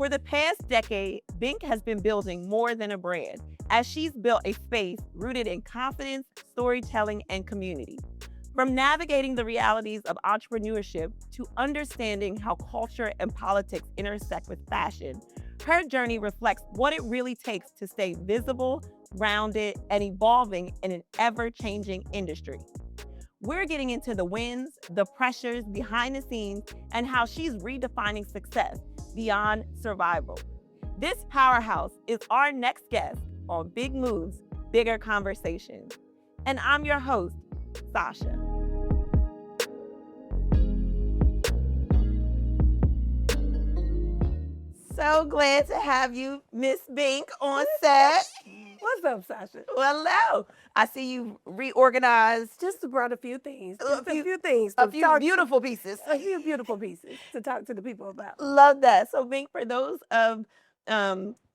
For the past decade, Bink has been building more than a brand, as she's built a space rooted in confidence, storytelling, and community. From navigating the realities of entrepreneurship to understanding how culture and politics intersect with fashion, her journey reflects what it really takes to stay visible, grounded, and evolving in an ever-changing industry. We're getting into the wins, the pressures behind the scenes, and how she's redefining success beyond survival. This powerhouse is our next guest on Big Moves, Bigger Conversations. And I'm your host, Sasha. So glad to have you, Miss Bink, on set. What's up, Sasha? Well, hello. I see you reorganized Just brought a few things. A few- a few things. a few beautiful pieces. A few beautiful pieces to talk to the people about. Love that. So, Bink, for those of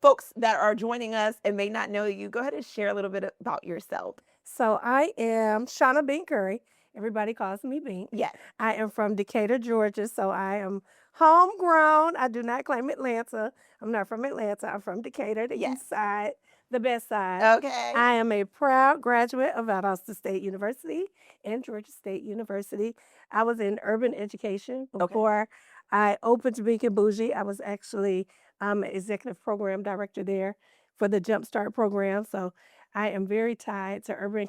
folks that are joining us and may not know you, go ahead and share a little bit about yourself. So I am Shona Bink Curry. Everybody calls me Bink. Yes. I am from Decatur, Georgia, so I am homegrown. I do not claim Atlanta. I'm not from Atlanta. I'm from Decatur, the Yes. east side, the best side. Okay. I am a proud graduate of Valdosta State University and Georgia State University. I was in urban education before I opened Bink Bougie. I was actually executive program director there for the Jumpstart program. So I am very tied to urban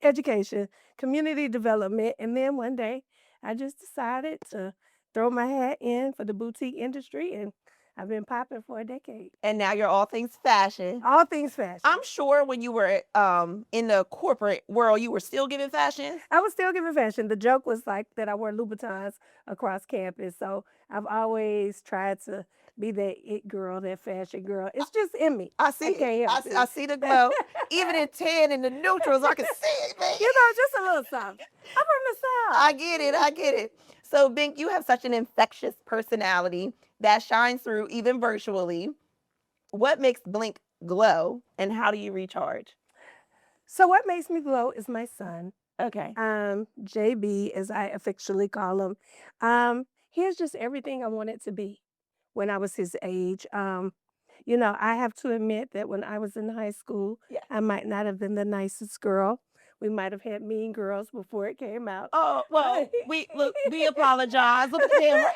education, community development. And then one day I just decided to throw my hat in for the boutique industry, and I've been popping for a decade. And now you're all things fashion. All things fashion. I'm sure when you were in the corporate world, you were still giving fashion. I was still giving fashion. The joke was like that I wore Louboutins across campus. So I've always tried to be that it girl, that fashion girl. It's just in me. I see can't help I it. see the glow. Even in tan and the neutrals, I can see it, man. You know, just a little something. I'm from the South. I get it. So, Bink, you have such an infectious personality that shines through even virtually. What makes Blink glow, and how do you recharge? So what makes me glow is my son, Okay. JB, as I affectionately call him. He's just everything I wanted to be when I was his age. I have to admit that when I was in high school, Yeah. I might not have been the nicest girl. We might have had mean girls before it came out. Oh, well, we apologize. Look at the camera.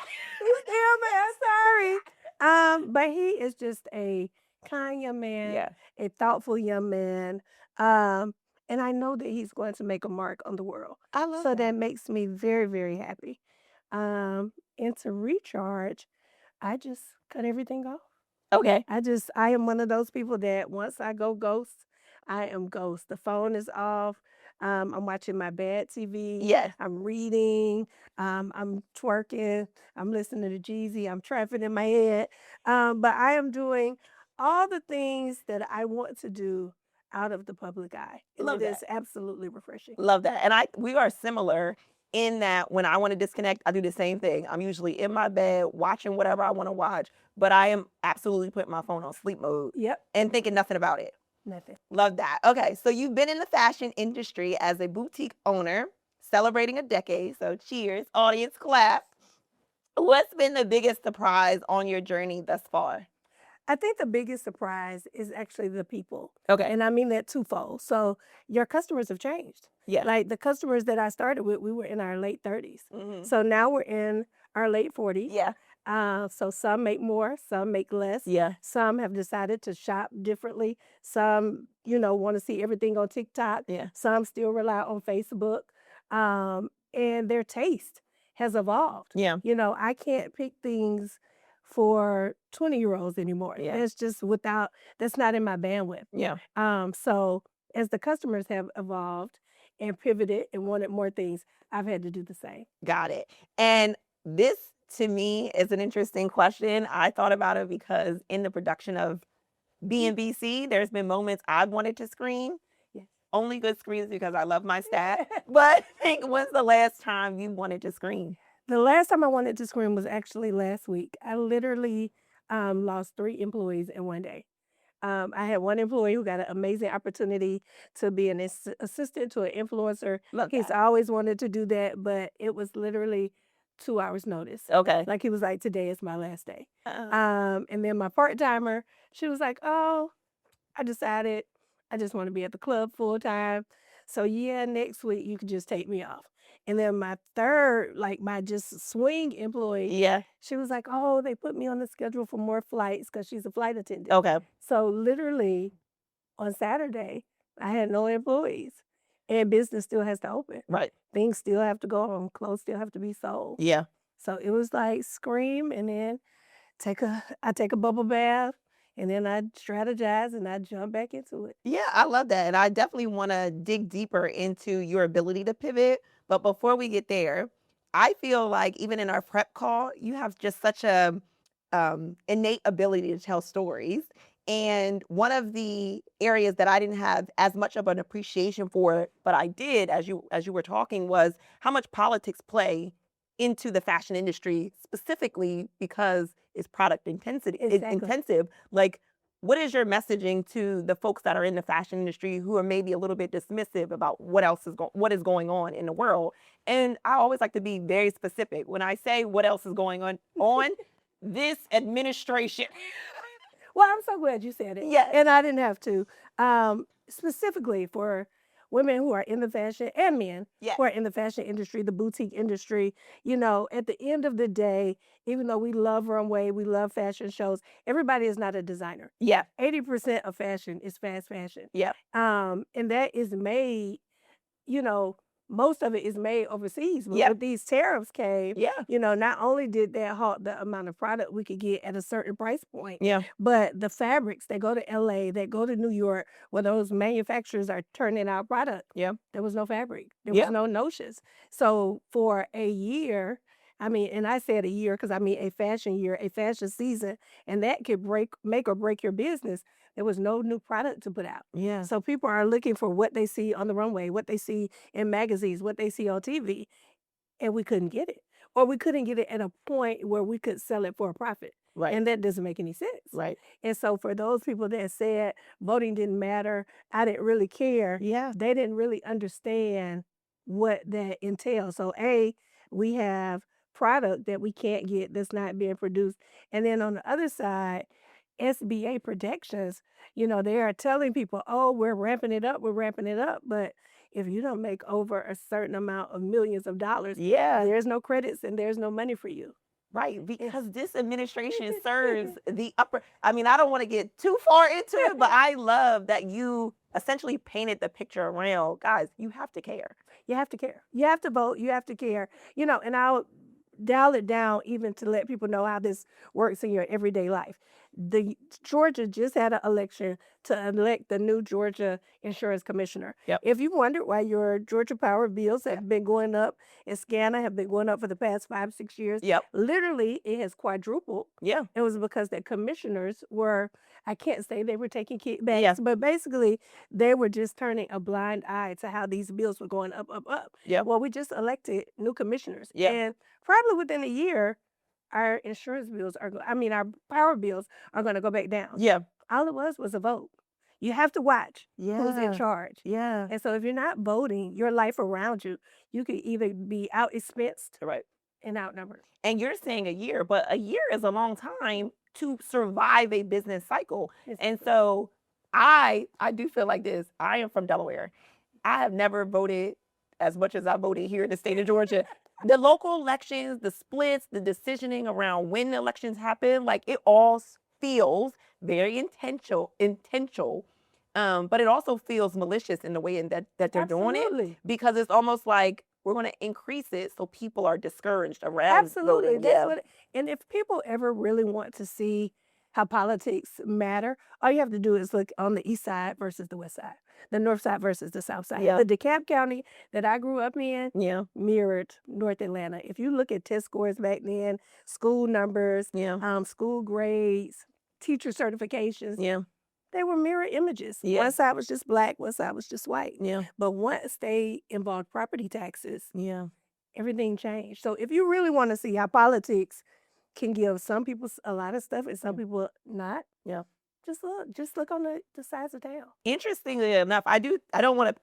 Yeah, man, sorry. But he is just a kind young man, Yeah. a thoughtful young man. And I know that he's going to make a mark on the world. I love So that. that makes me very, very happy. And to recharge, I just cut everything off. Okay. I am one of those people that once I go ghost, I am ghost. The phone is off. I'm watching my bad TV. Yes. I'm reading. I'm twerking. I'm listening to Jeezy. I'm trapping in my head. But I am doing all the things that I want to do out of the public eye. And Love it that. is absolutely refreshing. Love that. And we are similar in that when I want to disconnect, I do the same thing. I'm usually in my bed watching whatever I want to watch, but I am absolutely putting my phone on sleep mode Yep, and thinking nothing about it. nothing. Love that. Okay, so you've been in the fashion industry as a boutique owner, celebrating a decade. So cheers, audience clap. What's been the biggest surprise on your journey thus far? I think the biggest surprise is actually the people. Okay. And I mean that twofold. So your customers have changed. Yeah. Like the customers that I started with, we were in our late 30s. Mhm. So now we're in our late 40s. Yeah. So some make more, some make less. Yeah. Some have decided to shop differently. Some, want to see everything on TikTok. Yeah. Some still rely on Facebook. And their taste has evolved. Yeah. I can't pick things for 20-year-olds anymore. Yeah. That's not in my bandwidth. Yeah. So as the customers have evolved and pivoted and wanted more things, I've had to do the same. Got it. And this to me is an interesting question. I thought about it because in the production of BMBC, there's been moments I've wanted to scream. Yes. Only good screams because I love my staff. But I think when's the last time you wanted to scream? The last time I wanted to scream was actually last week. I literally lost 3 employees in one day. I had one employee who got an amazing opportunity to be an assistant to an influencer. Love He's that. always wanted to do that, but it was literally 2 hours notice. Okay. Like, he was like, "Today is my last day." Uh, And then my part-timer, she was like, "Oh, I decided I just wanna be at the club full time. So, yeah, next week you could just take me off." And then my 3rd, like, my just swing employee, yeah. she was like, "Oh, they put me on the schedule for more flights because she's a flight attendant." Okay. So, literally, on Saturday, I had no employees, and business still has to open. Right. Things still have to go on, clothes still have to be sold. Yeah. So, it was like scream and then I take a bubble bath, and then I strategize and I jump back into it. Yeah, I love that. And I definitely want to dig deeper into your ability to pivot. But before we get there, I feel like even in our prep call, you have just such a innate ability to tell stories. And one of the areas that I didn't have as much of an appreciation for, but I did as you were talking, was how much politics play into the fashion industry, specifically because it's product intensity Exactly. intensive. Like, what is your messaging to the folks that are in the fashion industry who are maybe a little bit dismissive about what is going on in the world? And I always like to be very specific when I say what else is going on this administration. Well, I'm so glad you said it. Yes. And I didn't have to. Specifically for women who are in the fashion and men Yes. who are in the fashion industry, the boutique industry, at the end of the day, even though we love runway, we love fashion shows, everybody is not a designer. Yeah. 80% of fashion is fast fashion. Yeah. And that is made, you know, most of it is made overseas. But Yeah. when these tariffs came, Yeah. not only did that halt the amount of product we could get at a certain price point, Yeah. but the fabrics that go to LA, that go to New York, where those manufacturers are turning out product, Yeah. there was no fabric. There Yeah. was no notions. So for a year, and I said a year because I mean a fashion year, a fashion season, and that could make or break your business. There was no new product to put out. Yeah. So people are looking for what they see on the runway, what they see in magazines, what they see on TV, and we couldn't get it. Or we couldn't get it at a point where we could sell it for a profit. Right. And that doesn't make any sense. Right. And so for those people that said voting didn't matter, I didn't really care, Yeah. they didn't really understand what that entails. So we have product that we can't get that's not being produced. And then on the other side, SBA protections, they are telling people, oh, we're ramping it up, we're ramping it up. But if you don't make over a certain amount of millions of dollars, Yeah. there's no credits and there's no money for you. Right, because this administration serves the upper. I mean, I don't want to get too far into it, but I love that you essentially painted the picture around, guys, you have to care. You have to care. You have to vote. You have to care. And I'll dial it down even to let people know how this works in your everyday life. The Georgia just had an election to elect the new Georgia insurance commissioner. Yep. If you wondered why your Georgia Power bills have been going up and SCANA have been going up for the past 5-6 years, Yep. literally it has quadrupled. Yeah. It was because the commissioners were, I can't say they were taking kickbacks, Yeah. but basically they were just turning a blind eye to how these bills were going up, up, up. Yeah. Well, we just elected new commissioners. Yeah. And probably within a year, our insurance bills our power bills are going to go back down. Yeah. All it was a vote. You have to watch who's in Yeah. charge. Yeah. And so if you're not voting, your life around you, you could either be out expensed Right. and outnumbered. And you're saying a year, but a year is a long time to survive a business cycle. And so I do feel like this. I am from Delaware. I have never voted as much as I voted here in the state of Georgia. The local elections, the splits, the decisioning around when the elections happen, like it all feels very intentional. But it also feels malicious in the way that they're doing it, Absolutely. because it's almost like we're going to increase it so people are discouraged around Absolutely. voting. That's and if people ever really want to see how politics matter, all you have to do is look on the east side versus the west side, the north side versus the south side. Yeah. The DeKalb County that I grew up in Yeah. mirrored North Atlanta. If you look at test scores back then, school numbers, Yeah. school grades, teacher certifications, Yeah. they were mirror images. Yeah. One side was just black, one side was just white. Yeah. But once they involved property taxes, Yeah. everything changed. So if you really want to see how politics can give some people a lot of stuff and some people not, Yeah. just look on the sides of town. Interestingly enough, I don't want to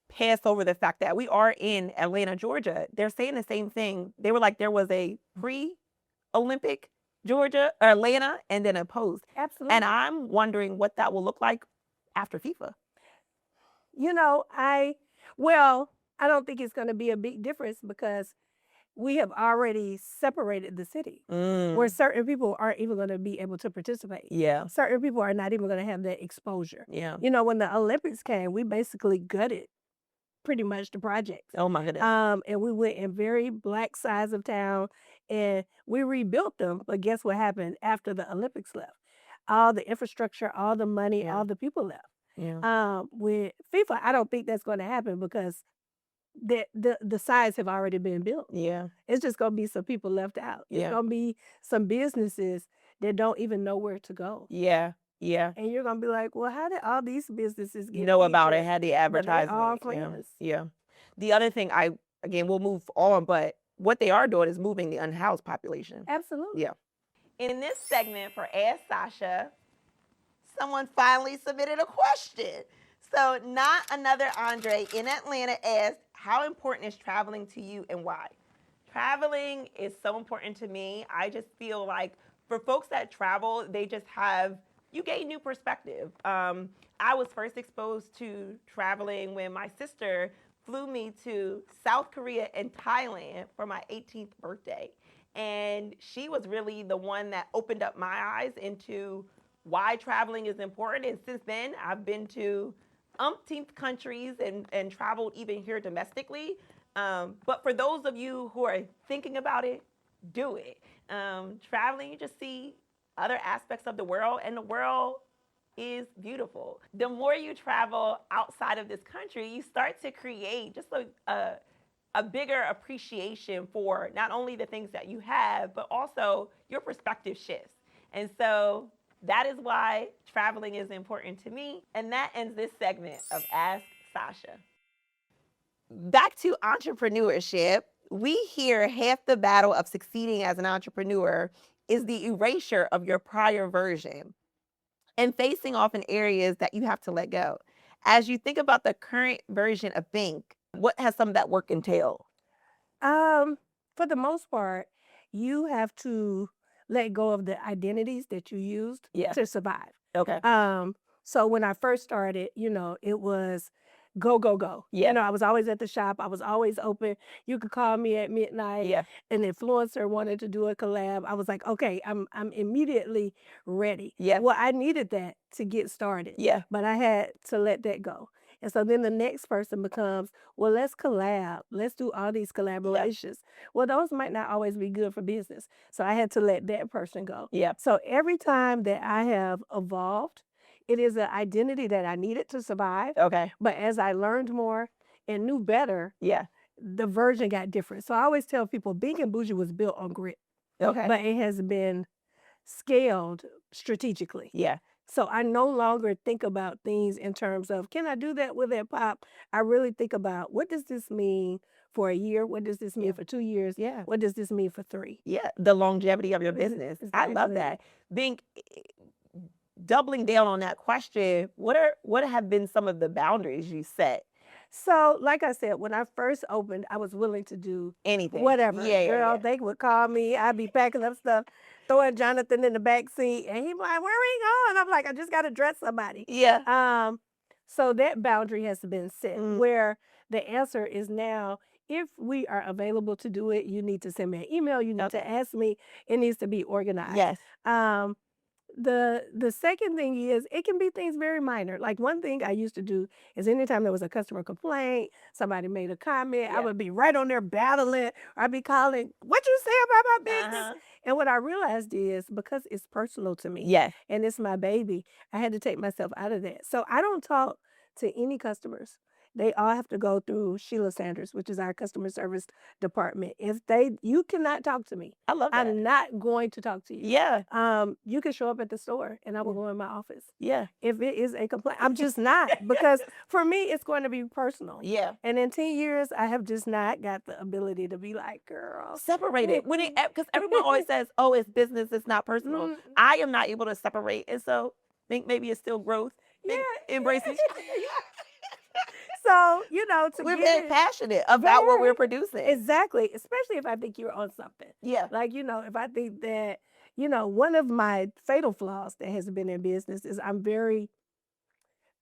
pass over the fact that we are in Atlanta, Georgia. They're saying the same thing. They were like, there was a pre-Olympic Georgia or Atlanta and then a post. Absolutely. And I'm wondering what that will look like after FIFA. You know, I don't think it's going to be a big difference because we have already separated the city where certain people aren't even going to be able to participate. Yeah. Certain people are not even going to have that exposure. Yeah. You know, when the Olympics came, we basically gutted pretty much the projects. Oh my goodness. And we went in very black sides of town and we rebuilt them. But guess what happened after the Olympics left? All the infrastructure, all the money, all the people left. Yeah. With FIFA, I don't think that's going to happen because the sides have already been built. Yeah. It's just going to be some people left out. It's Yeah. going to be some businesses that don't even know where to go. Yeah. Yeah. And you're going to be like, well, how did all these businesses get know about it, featured? had the But they advertisement. all friends. Yeah. The other thing we'll move on, but what they are doing is moving the unhoused population. Absolutely. Yeah. In this segment for Ask Sasha, someone finally submitted a question. So Not Another Andre in Atlanta asked, how important is traveling to you and why? Traveling is so important to me. I just feel like for folks that travel, you gain new perspective. I was first exposed to traveling when my sister flew me to South Korea and Thailand for my 18th birthday. And she was really the one that opened up my eyes into why traveling is important. And since then, I've been to umpteenth countries and traveled even here domestically. But for those of you who are thinking about it, do it. Traveling, you just see other aspects of the world, and the world is beautiful. The more you travel outside of this country, you start to create just a bigger appreciation for not only the things that you have, but also your perspective shifts. And so that is why traveling is important to me. And that ends this segment of Ask Sasha. Back to entrepreneurship. We hear half the battle of succeeding as an entrepreneur is the erasure of your prior version and facing off in areas that you have to let go. As you think about the current version of Bink, what has some of that work entailed? For the most part, you have to let go of the identities that you used to survive. Okay. So when I first started, it was go, go, go. Yeah. I was always at the shop. I was always open. You could call me at midnight. Yeah. An influencer wanted to do a collab. I was like, okay, I'm immediately ready. Yeah. Well, I needed that to get started. Yeah. But I had to let that go. And so then the next person becomes, well, let's collab. Let's do all these collaborations. Well, those might not always be good for business. So I had to let that person go. Yeah. So every time that I have evolved, it is an identity that I needed to survive. Okay. But as I learned more and knew better, the version got different. So I always tell people, Bink and Bougie was built on grit. Okay. But it has been scaled strategically. Yeah. So I no longer think about things in terms of, can I do that with that pop? I really think about, what does this mean for a year? What does this mean for 2 years? Yeah. What does this mean for 3? Yeah. The longevity of your business. I love that. Bink, doubling down on that question, what have been some of the boundaries you set? So, like I said, when I first opened, I was willing to do anything, whatever. Yeah, Girl, they would call me. I'd be packing up stuff, throwing Jonathan in the back seat, and he'd be like, "Where we going?" I'm like, "I just got to dress somebody." Yeah. So that boundary has been set. Where the answer is now, if we are available to do it, you need to send me an email. You need to ask me. It needs to be organized. Yes. The second thing is, it can be things very minor. Like, one thing I used to do is anytime there was a customer complaint, somebody made a comment, I would be right on there battling. Or I'd be calling, "What you say about my business?" And what I realized is, because it's personal to me, and it's my baby, I had to take myself out of that. So I don't talk to any customers. They all have to go through Sheila Sanders, which is our customer service department. You cannot talk to me. I love that. I'm not going to talk to you. Yeah. You can show up at the store and I will go in my office. Yeah. If it is a complaint, I'm just not, because for me, it's going to be personal. Yeah. And in 10 years, I have just not got the ability to be like, girl, separate it. Because everyone always says, "Oh, it's business, it's not personal." I am not able to separate, and so think maybe it's still growth. Yeah. Embrace it. So, to We're get very it passionate about what we're producing. exactly, especially if I think you're on something. Yeah. Like, if I think that, one of my fatal flaws that has been in business is I'm very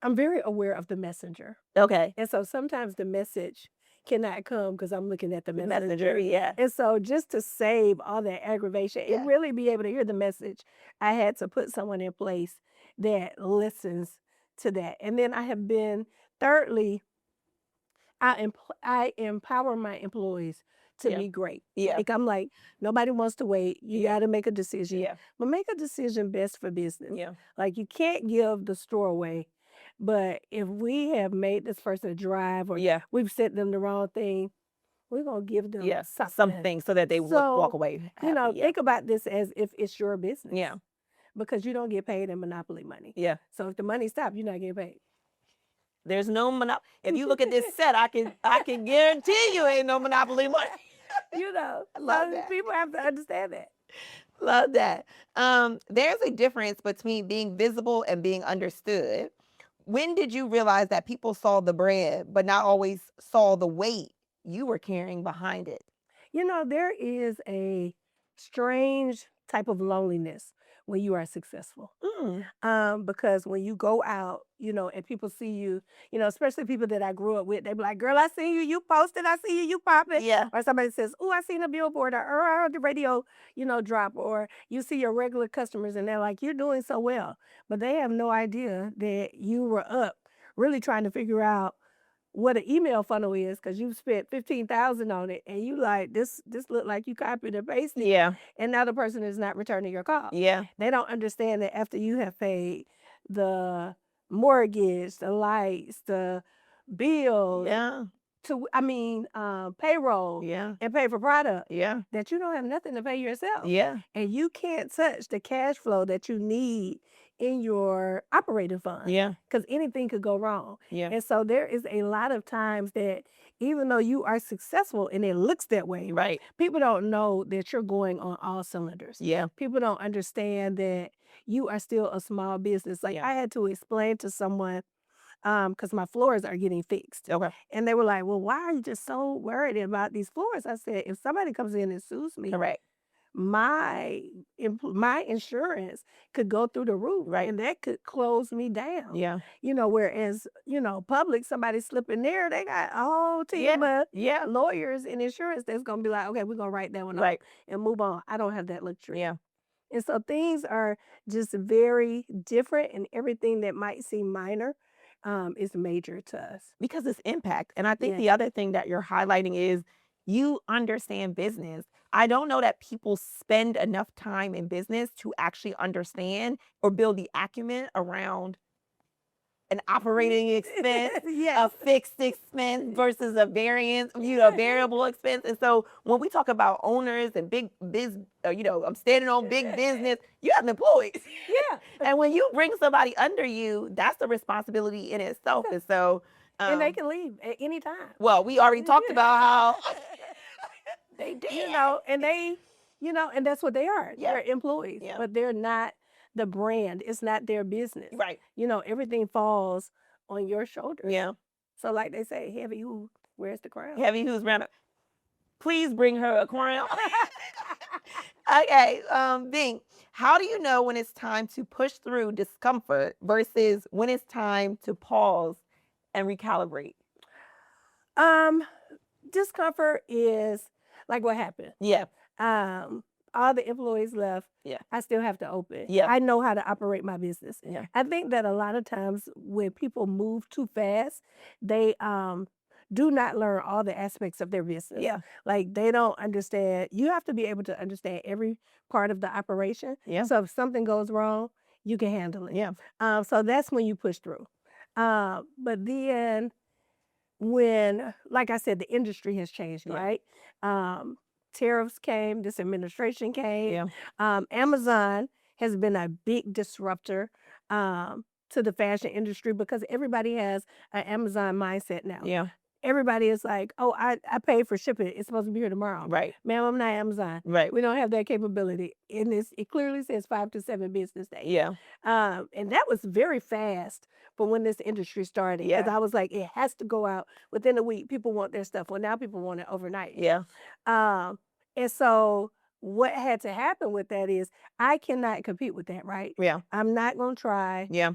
aware of the messenger. Okay. And so sometimes the message cannot come because I'm looking at the The messenger. messenger, yeah. And so just to save all that aggravation Yeah. and really be able to hear the message, I had to put someone in place that listens to that. And then I have been, thirdly, I empower my employees to Yeah. be great. Yeah. Like I'm like, nobody wants to wait. You Yeah. got to make a decision. Yeah. But make a decision best for business. Yeah. Like you can't give the store away. But if we have made this person drive or Yeah. we've sent them the wrong thing, we're gonna give them Yeah. something. Something so that they walk away happy. Yeah. Think about this as if it's your business. Yeah. Because you don't get paid in monopoly money. Yeah. So if the money stops, you're not getting paid. There's no monopoly. If you look at this set, I can guarantee you ain't no monopoly money. Love that. People have to understand that. Love that. There's a difference between being visible and being understood. When did you realize that people saw the brand, but not always saw the weight you were carrying behind it? There is a strange type of loneliness when you are successful. Because when you go out, and people see you, especially people that I grew up with, they be like, girl, I see you, you posted, I see you, you popping. Yeah. Or somebody says, oh, I seen a billboard or I heard the radio, drop. Or you see your regular customers and they're like, you're doing so well. But they have no idea that you were up really trying to figure out what an email funnel is because you spent $15,000 on it and you like this look like you copied and pasted. Yeah. And now the person is not returning your call. Yeah. They don't understand that after you have paid the mortgage, the lights, the bills, Yeah. payroll, Yeah. and pay for product, Yeah. that you don't have nothing to pay yourself. Yeah. And you can't touch the cash flow that you need in your operating fund. Yeah. Because anything could go wrong. Yeah. And so there is a lot of times that even though you are successful and it looks that way, Right. people don't know that you're going on all cylinders. Yeah. People don't understand that you are still a small business. Like Yeah. I had to explain to someone, because my floors are getting fixed. Okay. And they were like, well, why are you just so worried about these floors? I said, if somebody comes in and sues me, Correct. my insurance could go through the roof, Right. and that could close me down. Yeah. Whereas, public, somebody slipping there, they got a whole team of Yeah. lawyers and insurance that's going to be like, okay, we're going to write that one Right. up and move on. I don't have that luxury. Yeah. And so things are just very different, and everything that might seem minor is major to us. Because it's impact. And I think Yeah. the other thing that you're highlighting is you understand business. I don't know that people spend enough time in business to actually understand or build the acumen around an operating expense, a Yes. fixed expense versus a variable expense. And so when we talk about owners and big business, I'm standing on big business, you have employees. Yeah. And when you bring somebody under you, that's a responsibility in itself. And so, And they can leave at any time. well, we already talked about how they did. And they, and that's what they are. Yeah. They're employees, Yeah. but they're not the brand. It's not their business. Right. Everything falls on your shoulders. Yeah. So like they say, heavy who wears the crown. Heavy who's round up. Please bring her a crown. Okay, Bink, how do you know when it's time to push through discomfort versus when it's time to pause and recalibrate? Discomfort is like what happened. Yeah. All the employees left. Yeah. I still have to open. Yeah. I know how to operate my business. Yeah. I think that a lot of times when people move too fast, they do not learn all the aspects of their business. Yeah. Like they don't understand. You have to be able to understand every part of the operation. Yeah. So if something goes wrong, you can handle it. Yeah. So that's when you push through. But then when, like I said, the industry has changed, Yeah. right? Tariffs came, this administration came. Yeah. Amazon has been a big disruptor to the fashion industry because everybody has an Amazon mindset now. Yeah. everybody is like, oh, I paid for shipping. It's supposed to be here tomorrow. Right. Ma'am, I'm not Amazon. Right. We don't have that capability. And it clearly says 5 to 7 business days. Yeah. And that was very fast for when this industry started. Because Yeah. I was like, it has to go out within a week. People want their stuff. Well, now people want it overnight. Yeah. And so what had to happen with that is I cannot compete with that, right? Yeah. I'm not going to try. Yeah.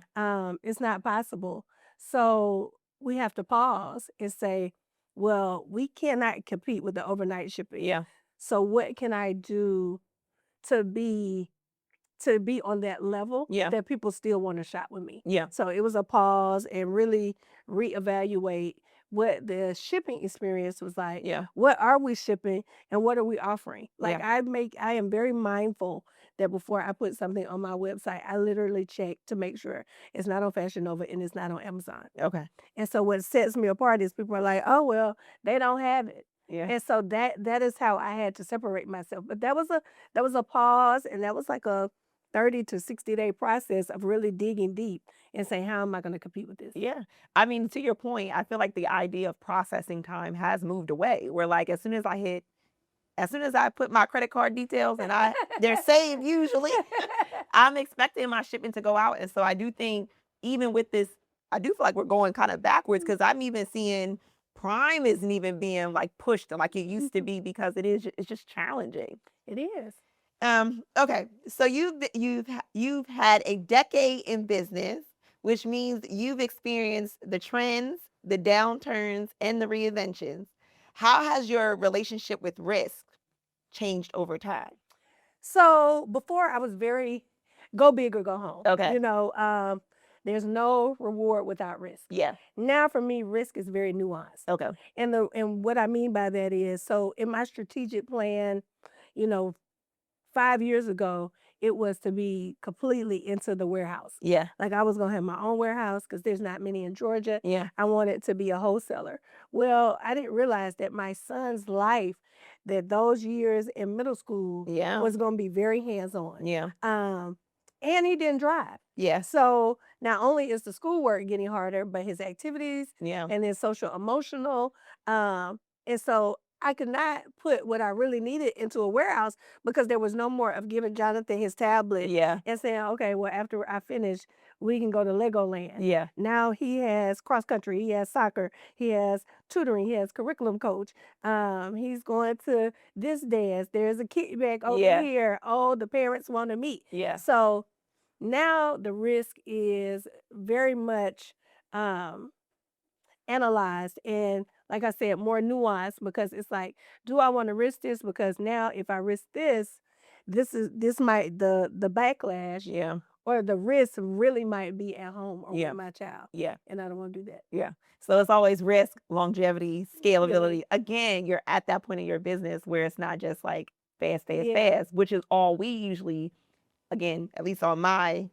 It's not possible. So we have to pause and say, well, we cannot compete with the overnight shipping. Yeah. So what can I do to be on that level Yeah. that people still want to shop with me? Yeah. So it was a pause and really reevaluate what the shipping experience was like. Yeah. What are we shipping and what are we offering? Like Yeah. I am very mindful that before I put something on my website, I literally check to make sure it's not on Fashion Nova and it's not on Amazon. Okay. And so what sets me apart is people are like, oh well, they don't have it. Yeah. And so that is how I had to separate myself. But that was a pause, and that was like a 30 to 60-day process of really digging deep and saying, how am I going to compete with this? Yeah. I mean, to your point, I feel like the idea of processing time has moved away. Where like as soon as I put my credit card details and they're saved usually, I'm expecting my shipment to go out. And so I do think even with this, I do feel like we're going kind of backwards because I'm even seeing Prime isn't even being like pushed like it used to be because it's just challenging. It is. Okay. So you've had a decade in business, which means you've experienced the trends, the downturns, and the reinventions. How has your relationship with risk changed over time? So before I was very go big or go home. Okay. There's no reward without risk. Yeah. Now for me, risk is very nuanced. Okay. And what I mean by that is, so in my strategic plan, you know, 5 years ago, it was to be completely into the warehouse. Yeah. Like I was gonna have my own warehouse because there's not many in Georgia. Yeah. I wanted to be a wholesaler. Well, I didn't realize that my son's life, that those years in middle school Yeah. was gonna be very hands-on. Yeah. And he didn't drive. Yeah. So not only is the schoolwork getting harder, but his activities Yeah. and his social emotional. And so I could not put what I really needed into a warehouse because there was no more of giving Jonathan his tablet Yeah. and saying, okay, well, after I finish, we can go to Legoland. Yeah. Now he has cross country, he has soccer, he has tutoring, he has curriculum coach. He's going to this dance. There's a kickback over Yeah. here. Oh, the parents want to meet. Yeah. So now the risk is very much analyzed and, like I said, more nuanced because it's like, do I want to risk this? Because now if I risk this might the backlash Yeah. or the risk really might be at home or Yeah. with my child. Yeah. And I don't want to do that. Yeah. So it's always risk, longevity, scalability. Again, you're at that point in your business where it's not just like fast, which is all we usually, again, at least on my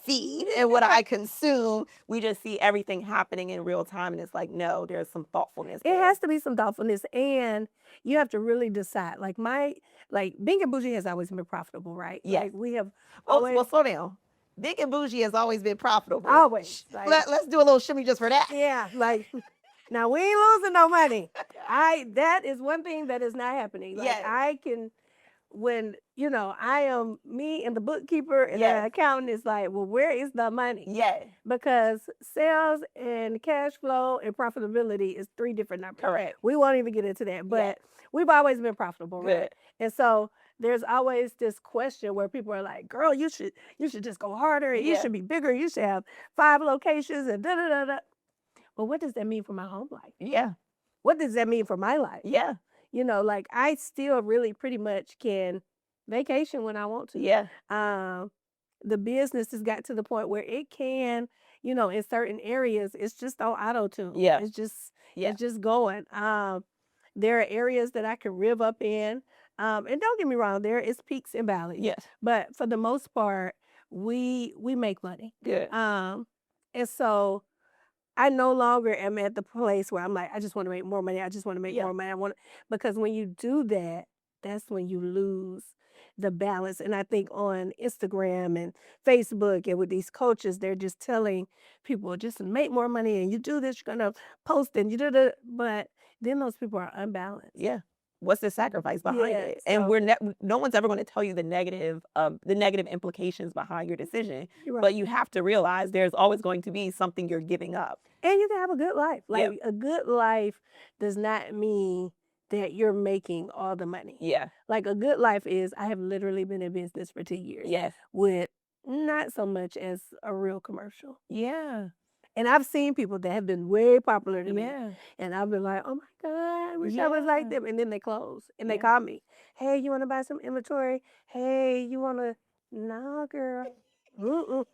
feed and what I consume, we just see everything happening in real time. And it's like, no, there's some thoughtfulness. It has to be some thoughtfulness, and you have to really decide. Like Bink and Bougie has always been profitable, right? Yes. Like we have Well, slow down. Bink and Bougie has always been profitable. Always. Like, Let's do a little shimmy just for that. Yeah, like now we ain't losing no money. That is one thing that is not happening. Like I can, when I am me and the bookkeeper and the accountant is like, well, where is the money? Yeah. Because sales and cash flow and profitability is 3 different numbers. Correct. We won't even get into that, but we've always been profitable, right? Good. And so there's always this question where people are like, girl, you should just go harder and you should be bigger. You should have 5 locations and da da da da. Well, what does that mean for my home life? Yeah. What does that mean for my life? Yeah. Like I still really pretty much can vacation when I want to. Yeah. The business has got to the point where it can, in certain areas, it's just on auto tune. Yeah. It's just going. There are areas that I can rev up in. And don't get me wrong, there is peaks and valleys. Yes. But for the most part, we make money. Good. And so I no longer am at the place where I'm like, I just want to make more money. I just want to make more money. Because when you do that, that's when you lose the balance. And I think on Instagram and Facebook and with these coaches, they're just telling people just make more money and you do this, you're gonna post and you do the, but then those people are unbalanced. Yeah. What's the sacrifice behind Yeah, it? And so no one's ever going to tell you the negative implications behind your decision. you're right. But you have to realize there's always going to be something you're giving up. And you can have a good life. Yeah. Like a good life does not mean that you're making all the money. Yeah. Like a good life is I have literally been in business for 10 years Yes. with not so much as a real commercial. Yeah. And I've seen people that have been way popular to me. Yeah. And I've been like, oh my God, I wish I was like Yeah. them. And then they close and they Yeah. call me. Hey, you want to buy some inventory? Hey, you want to? No, girl. Mm-mm.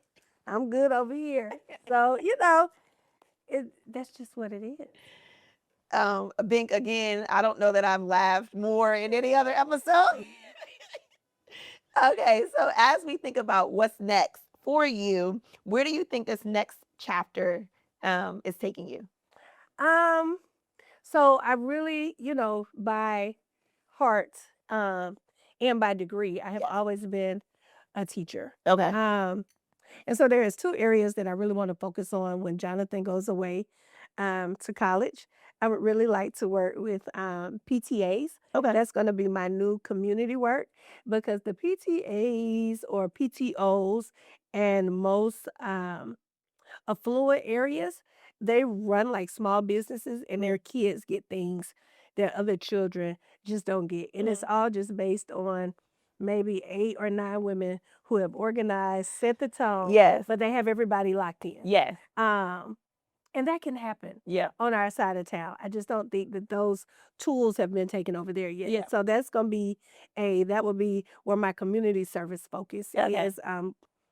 I'm good over here. So, you know, that's just what it is. Bink, again, I don't know that I've laughed more in any other episode. Okay, so as we think about what's next for you, where do you think this next chapter is taking you? So I really, you know, by heart and by degree, I have Yes. always been a teacher. Okay. And so there is two areas that I really want to focus on when Jonathan goes away to college. I would really like to work with PTAs. Okay. That's going to be my new community work because the PTAs or PTOs and most affluent areas, they run like small businesses and their kids get things that other children just don't get. And it's all just based on maybe 8 or 9 women who have organized, set the tone, Yes. but they have everybody locked in. Yes. And that can happen Yeah. on our side of town. I just don't think that those tools have been taken over there yet. Yeah. So that's going to be that will be where my community service focus is.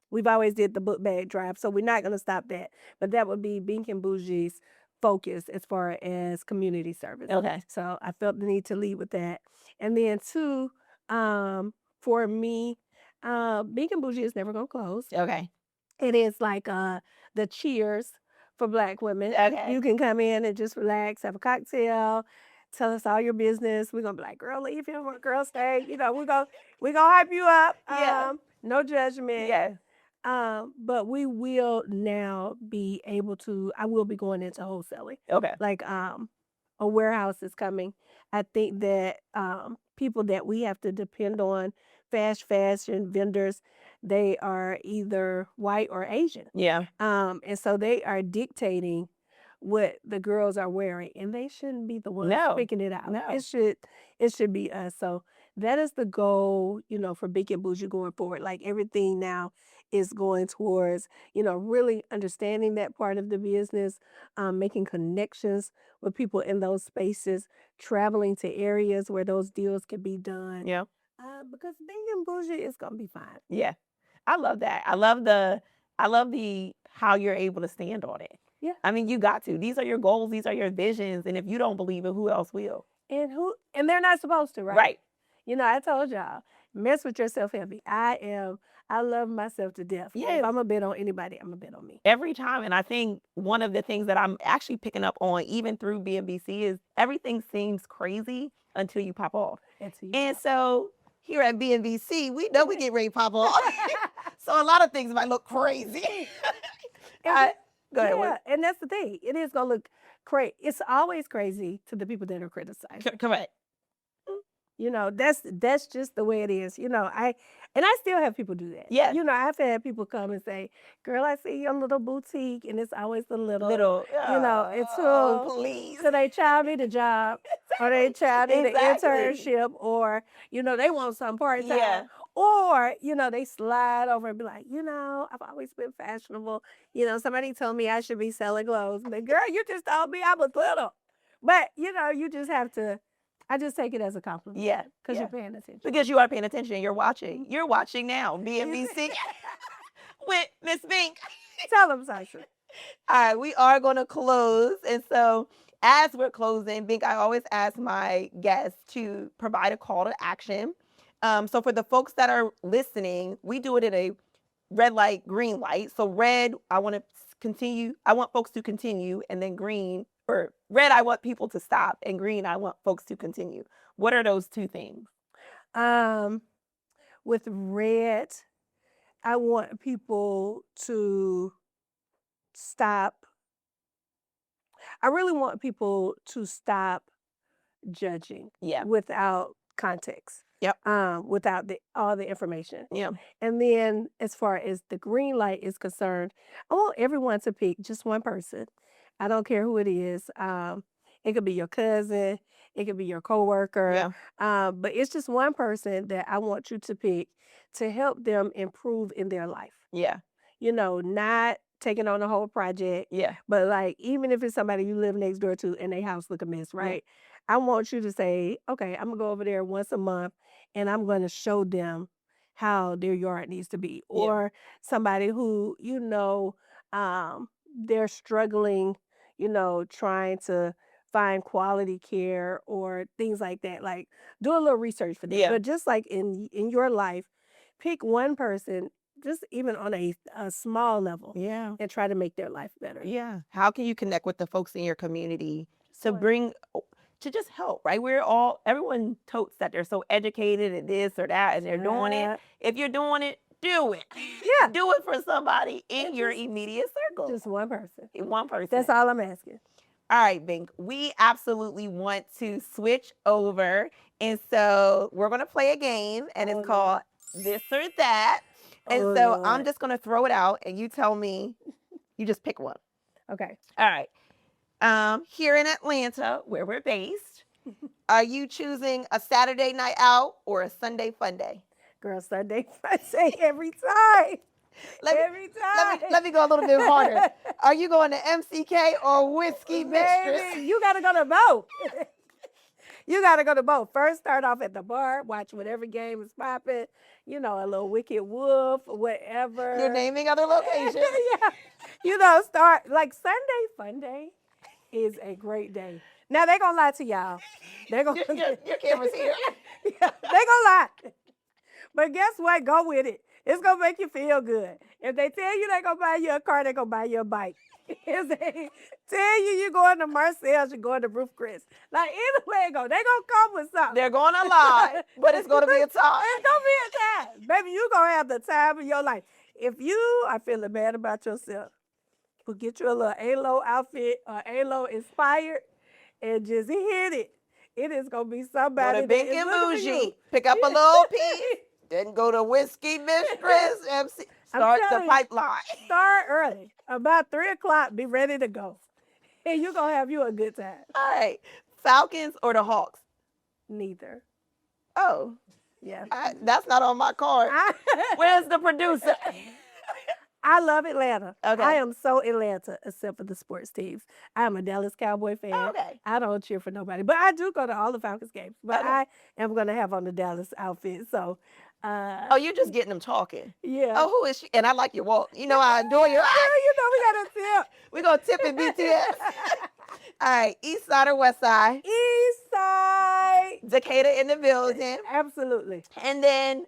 We've always did the book bag drive, so we're not going to stop that. But that would be Bink and Bougie's focus as far as community service. Okay. So I felt the need to lead with that. And then two, for me, Bink and Bougie is never going to close. Okay. It is like the Cheers for Black women. Okay. You can come in and just relax, have a cocktail, tell us all your business. We're gonna be like, girl, leave here, girl, stay. You know, we're gonna hype you up. Yeah. No judgment. Yeah. But we will now be able to. I will be going into wholesaling. Okay. Like a warehouse is coming. I think that people that we have to depend on, fast fashion vendors, they are either white or Asian. Yeah. And so they are dictating what the girls are wearing, and they shouldn't be the ones picking it out. No. It should be us. So that is the goal, you know, for Bink and Bougie going forward. Like everything now is going towards, you know, really understanding that part of the business, making connections with people in those spaces, traveling to areas where those deals can be done. Yeah. Because Bink and Bougie is gonna be fine. Yeah. I love that. I love the how you're able to stand on it. Yeah. I mean, you got to. These are your goals, these are your visions, and if you don't believe it, who else will? And they're not supposed to, right? Right. You know, I told y'all, mess with yourself heavy. I love myself to death. Yes. If I'm gonna bet on anybody, I'm gonna bet on me. Every time. And I think one of the things that I'm actually picking up on, even through BMBC, is everything seems crazy until you pop off. So here at BMBC, we know we get ready to pop off. So a lot of things might look crazy. Go ahead. Yeah, and that's the thing. It is gonna look crazy. It's always crazy to the people that are criticizing. Correct. You know, that's just the way it is. You know, I still have people do that. Yeah. You know, I've had people come and say, girl, I see your little boutique, and it's always the little, you know, it's please. So they child need a job, or they child need Exactly. an internship, or, you know, they want some part-time. Yeah. Or, you know, they slide over and be like, you know, I've always been fashionable. You know, somebody told me I should be selling clothes. But girl, you just told me I was little. But, you know, you just have to, I just take it as a compliment. Yeah. Because you're paying attention. Because you are paying attention. You're watching. You're watching now. BMBC with Miss Bink. Tell them, Sasha. All right, we are going to close. And so as we're closing, Bink, I always ask my guests to provide a call to action. So for the folks that are listening, we do it at a red light, green light. So red, I want to continue. I want folks to continue. And then green, or red, I want people to stop. And green, I want folks to continue. What are those two things? With red, I want people to stop. I really want people to stop judging Yeah. without context. Yep. Without all the information. Yeah. And then as far as the green light is concerned, I want everyone to pick just one person. I don't care who it is. It could be your cousin, it could be your coworker. Yeah. But it's just one person that I want you to pick to help them improve in their life. Yeah. Not taking on the whole project. Yeah. But like, even if it's somebody you live next door to and their house look a mess, right? Yeah. I want you to say, okay, I'm gonna go over there once a month and I'm gonna show them how their yard needs to be. Yeah. Or somebody who, they're struggling, trying to find quality care or things like that. Like, do a little research for them. Yeah. But just like in your life, pick one person, just even on a small level, Yeah. and try to make their life better. Yeah. How can you connect with the folks in your community to Right. to just help, right? Everyone totes that they're so educated and this or that and they're doing it. If you're doing it, do it. Yeah. Do it for somebody in your immediate circle. Just one person. One person. That's all I'm asking. All right, Bink, we absolutely want to switch over. And so we're going to play a game and it's called This or That. And so I'm just going to throw it out and you tell me, you just pick one. Okay. All right. Here in Atlanta, where we're based, are you choosing a Saturday night out or a Sunday fun day? Girl, Sunday fun day every time. Every time. Let me go a little bit harder. Are you going to MCK or Whiskey Mistress? Baby, you got to go to both. You got to go to both. First, start off at the bar, watch whatever game is popping, a little Wicked Wolf, whatever. You're naming other locations. Yeah. Start, like Sunday Fun Day is a great day. Now, they're going to lie to y'all. They're gonna, your camera's here. Yeah, they're going to lie. But guess what? Go with it. It's going to make you feel good. If they tell you they're going to buy you a car, they're going to buy you a bike. If they tell you you're going to Marcel's, you're going to Roof Chris. Like, either way it go, they're going to come with something. They're going to lie, but it's going to be a time. It's going to be a time. Baby, you're going to have the time of your life. If you are feeling bad about yourself, well, get you a little A-Lo outfit or A-Lo inspired and just hit it. It is going to be somebody Go to Bink Bougie, pick up a little piece, then go to Whiskey Mistress, MC. Start the pipeline. Start early. About 3 o'clock, be ready to go. And you're going to have you a good time. All right. Falcons or the Hawks? Neither. Oh. Yeah. That's not on my card. Where's the producer? I love Atlanta. Okay. I am so Atlanta, except for the sports teams. I am a Dallas Cowboy fan. Okay. I don't cheer for nobody, but I do go to all the Falcons games. But I am going to have on the Dallas outfit. So. You're just getting them talking. Yeah. Oh, who is she? And I like your walk. I adore your. We got to tip. We're going to tip in BTS. All right. East side or west side? East side. Decatur in the building. Absolutely. And then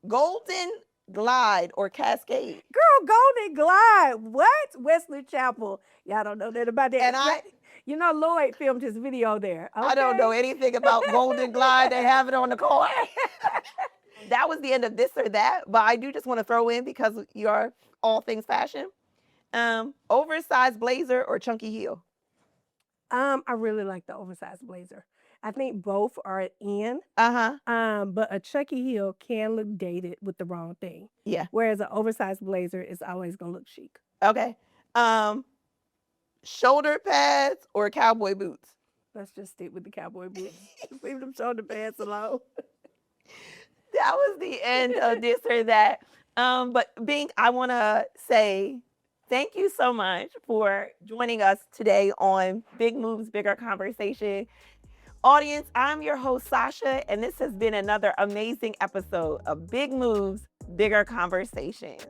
Golden Glide or Cascade? Girl, Golden Glide. What? Wesley Chapel. Y'all don't know that about that. And Lloyd filmed his video there. Okay? I don't know anything about Golden Glide. They have it on the card. That was the end of This or That, but I do just want to throw in, because you are all things fashion, oversized blazer or chunky heel? I really like the oversized blazer. I think both are in. But a chunky heel can look dated with the wrong thing. Yeah. Whereas an oversized blazer is always gonna look chic. Okay. Shoulder pads or cowboy boots? Let's just stick with the cowboy boots. Leave them shoulder pads alone. That was the end of This or That. But Bink, I want to say thank you so much for joining us today on Big Moves, Bigger Conversation. Audience, I'm your host, Sasha, and this has been another amazing episode of Big Moves, Bigger Conversations.